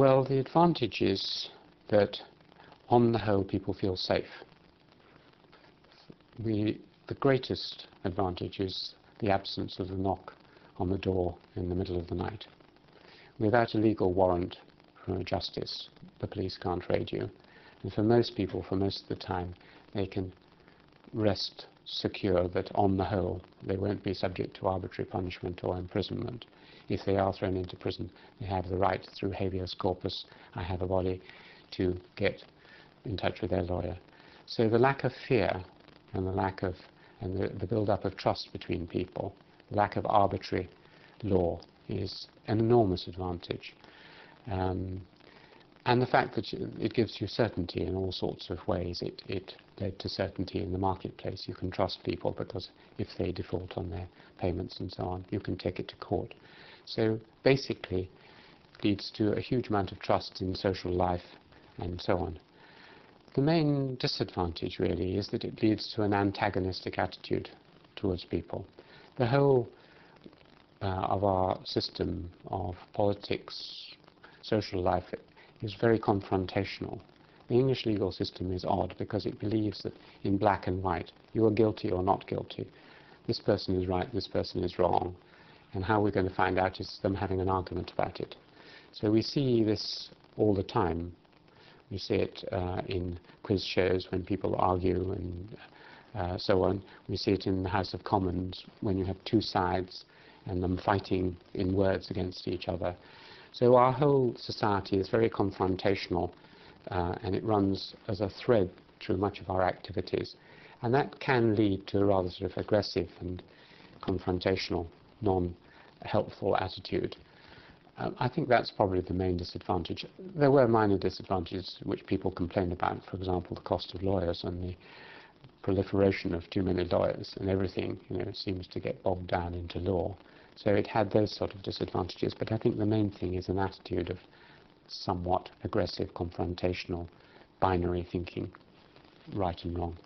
Well, the advantage is that, on the whole, people feel safe. The greatest advantage is the absence of the knock on the door in the middle of the night. Without a legal warrant from a justice, the police can't raid you. And for most people, for most of the time, they can rest secure that, on the whole, they won't be subject to arbitrary punishment or imprisonment. If they are thrown into prison, they have the right, through habeas corpus, I have a body, to get in touch with their lawyer. So the lack of fear and the build-up of trust between people, the lack of arbitrary law, is an enormous advantage. And the fact that it gives you certainty in all sorts of ways. It led to certainty in the marketplace. You can trust people because if they default on their payments and so on, you can take it to court. So basically, it leads to a huge amount of trust in social life and so on. The main disadvantage, really, is that it leads to an antagonistic attitude towards people. The whole of our system of politics, social life, is very confrontational. The English legal system is odd because it believes that in black and white, you are guilty or not guilty. This person is right, this person is wrong. And how we're going to find out is them having an argument about it. So we see this all the time. We see it in quiz shows when people argue and so on. We see it in the House of Commons when you have two sides and them fighting in words against each other. So our whole society is very confrontational, and it runs as a thread through much of our activities. And that can lead to a rather sort of aggressive and confrontational, non-helpful attitude. I think that's probably the main disadvantage. There were minor disadvantages which people complain about, for example, the cost of lawyers and the proliferation of too many lawyers, and everything, seems to get bogged down into law. So it had those sort of disadvantages, but I think the main thing is an attitude of somewhat aggressive, confrontational, binary thinking, right and wrong.